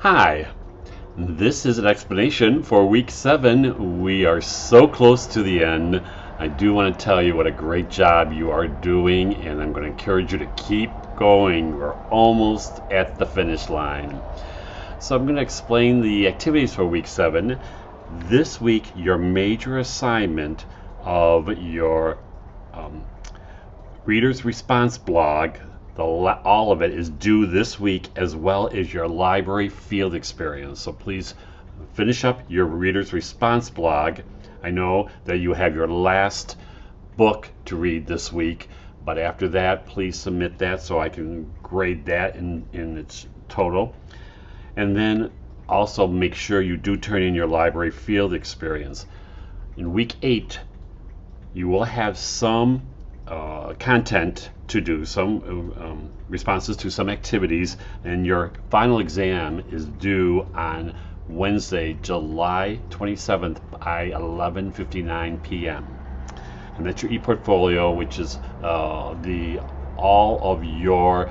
Hi, this is an explanation for week 7. We are so close to the end. I do want to tell you what a great job you are doing, and I'm going to encourage you to keep going. We're almost at the finish line. So I'm going to explain the activities for week 7. This week, your major assignment of your reader's response blog, all of it is due this week, as well as your library field experience. So please finish up your reader's response blog. I know that you have your last book to read this week, but after that, please submit that so I can grade that in its total. And then also make sure you do turn in your library field experience. In week 8, you will have some content to do, some responses to some activities, and your final exam is due on Wednesday, July 27th by 11:59 p.m. And that's your e-portfolio, which is all of your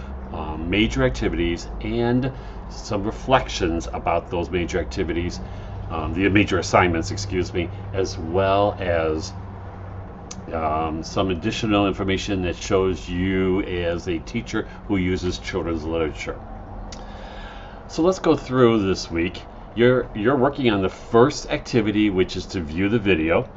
major activities and some reflections about those major activities, the major assignments, excuse me, as well as some additional information that shows you as a teacher who uses children's literature. So let's go through this week. You're working on the first activity, which is to view the video.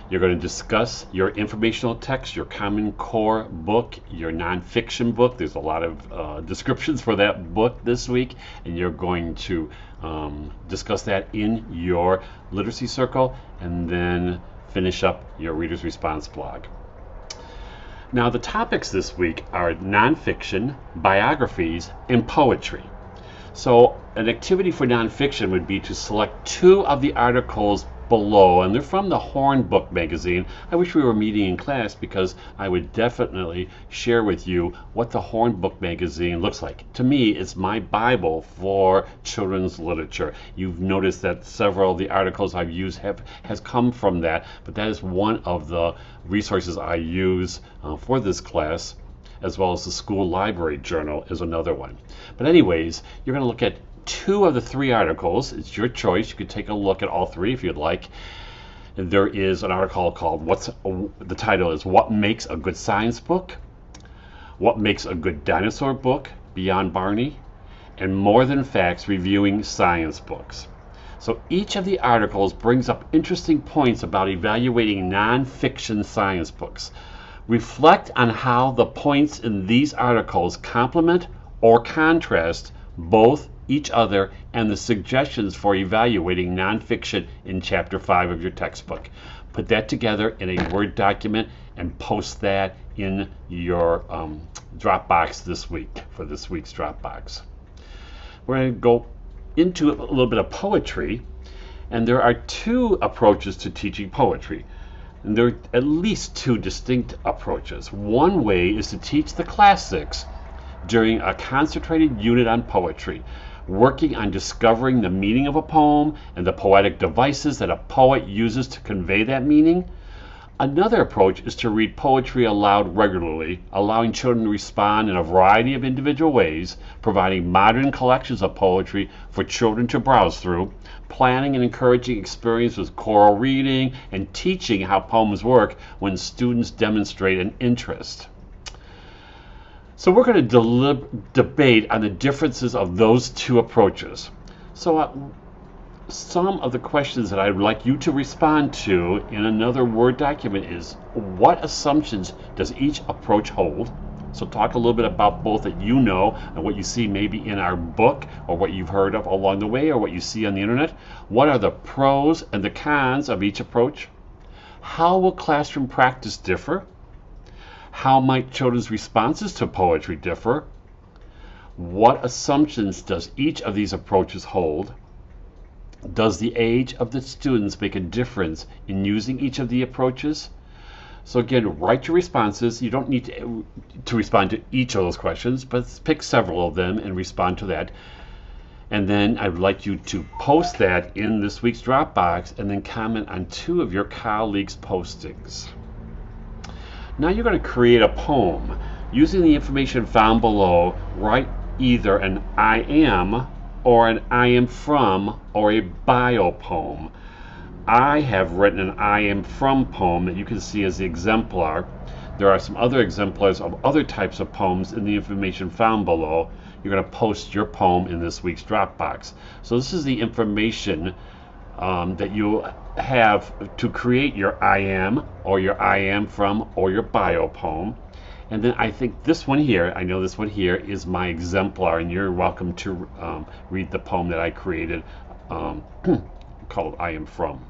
You're going to discuss your informational text, your Common Core book, your nonfiction book. There's a lot of descriptions for that book this week, and you're going to discuss that in your literacy circle, and then finish up your reader's response blog. Now, the topics this week are nonfiction, biographies, and poetry. So an activity for nonfiction would be to select 2 of the articles below, and they're from the Horn Book magazine. I wish we were meeting in class, because I would definitely share with you what the Horn Book magazine looks like. To me, it's my Bible for children's literature. You've noticed that several of the articles I've used has come from that, but that is one of the resources I use for this class, as well as the school library journal is another one. But anyways, you're going to look at 2 of the 3 articles. It's your choice. You could take a look at all 3 if you'd like. And there is an article called the title is What Makes a Good Science Book? What Makes a Good Dinosaur Book? Beyond Barney, and More Than Facts, Reviewing Science Books. So each of the articles brings up interesting points about evaluating nonfiction science books. Reflect on how the points in these articles complement or contrast both each other and the suggestions for evaluating nonfiction in Chapter 5 of your textbook. Put that together in a Word document and post that in your Dropbox this week, for this week's Dropbox. We're going to go into a little bit of poetry, and there are 2 approaches to teaching poetry. And there are at least 2 distinct approaches. One way is to teach the classics during a concentrated unit on poetry, working on discovering the meaning of a poem and the poetic devices that a poet uses to convey that meaning. Another approach is to read poetry aloud regularly, allowing children to respond in a variety of individual ways, providing modern collections of poetry for children to browse through, planning and encouraging experience with choral reading, and teaching how poems work when students demonstrate an interest. So we're going to debate on the differences of those 2 approaches. So some of the questions that I would like you to respond to in another Word document is, what assumptions does each approach hold? So talk a little bit about both that you know and what you see maybe in our book, or what you've heard of along the way, or what you see on the internet. What are the pros and the cons of each approach? How will classroom practice differ? How might children's responses to poetry differ? What assumptions does each of these approaches hold? Does the age of the students make a difference in using each of the approaches? So again, write your responses. You don't need to respond to each of those questions, but pick several of them and respond to that. And then I would like you to post that in this week's Dropbox, and then comment on 2 of your colleagues' postings. Now you're going to create a poem. Using the information found below, write either an I am or an I am from or a bio poem. I have written an I am from poem that you can see as the exemplar. There are some other exemplars of other types of poems in the information found below. You're going to post your poem in this week's Dropbox. So this is the information that you have to create your I am or your I am from or your bio poem. And then I think this one here, I know this one here is my exemplar, and you're welcome to read the poem that I created called I Am From.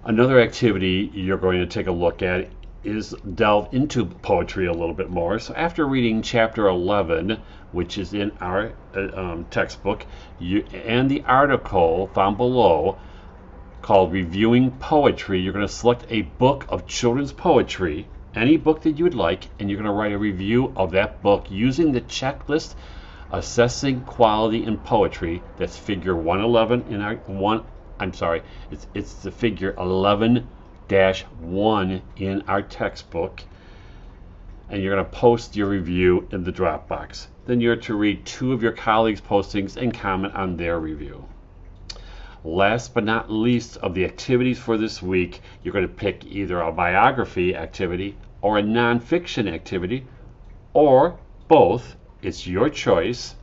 Another activity you're going to take a look at is delve into poetry a little bit more. So after reading chapter 11, which is in our textbook, and the article found below called Reviewing Poetry, you're going to select a book of children's poetry, any book that you would like, and you're going to write a review of that book using the checklist Assessing Quality in Poetry. That's figure 111 in our it's the figure 11-1 in our textbook, and you're going to post your review in the Dropbox. Then you're to read 2 of your colleagues' postings and comment on their review. Last but not least of the activities for this week, you're going to pick either a biography activity or a nonfiction activity, or both. It's your choice.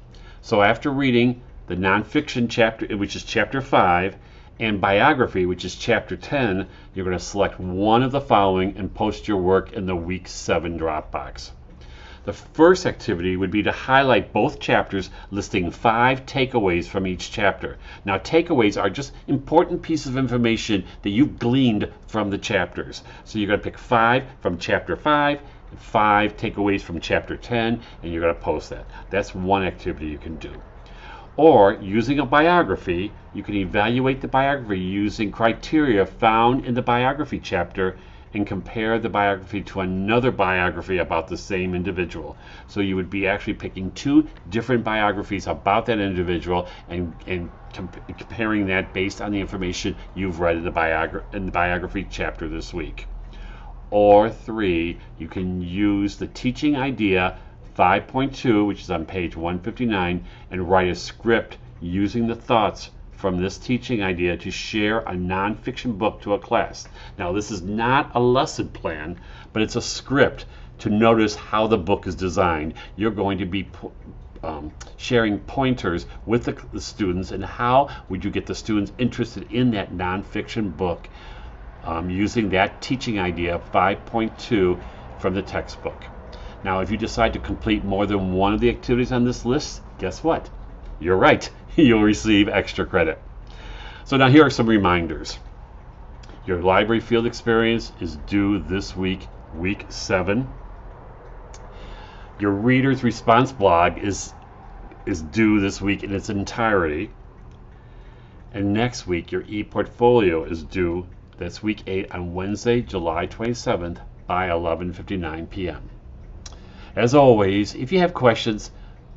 So after reading the nonfiction chapter, which is chapter 5, and biography, which is chapter 10, you're going to select one of the following and post your work in the week 7 Dropbox. The first activity would be to highlight both chapters, listing 5 takeaways from each chapter. Now, takeaways are just important pieces of information that you've gleaned from the chapters. So you're going to pick 5 from chapter 5, 5 takeaways from chapter 10, and you're going to post that. That's one activity you can do. Or, using a biography, you can evaluate the biography using criteria found in the biography chapter and compare the biography to another biography about the same individual. So you would be actually picking 2 different biographies about that individual and comparing that based on the information you've read in the biography chapter this week. Or 3, you can use the teaching idea 5.2, which is on page 159, and write a script using the thoughts from this teaching idea to share a nonfiction book to a class. Now, this is not a lesson plan, but it's a script to notice how the book is designed. You're going to be sharing pointers with the students, and how would you get the students interested in that nonfiction book using that teaching idea 5.2 from the textbook. Now, if you decide to complete more than one of the activities on this list, guess what? You're right. You'll receive extra credit. So now here are some reminders. Your library field experience is due this week, week 7. Your reader's response blog is due this week in its entirety. And next week, your e-portfolio is due. That's week 8 on Wednesday, July 27th by 11:59 p.m. As always, if you have questions,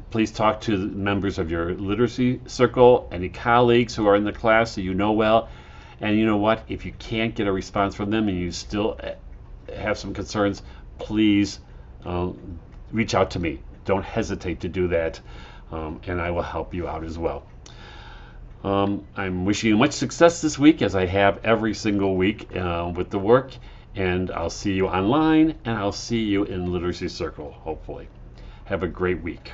please talk to the members of your literacy circle, any colleagues who are in the class that you know well. And you know what? If you can't get a response from them and you still have some concerns, please reach out to me. Don't hesitate to do that, and I will help you out as well. I'm wishing you much success this week, as I have every single week with the work, and I'll see you online, and I'll see you in Literacy Circle, hopefully. Have a great week.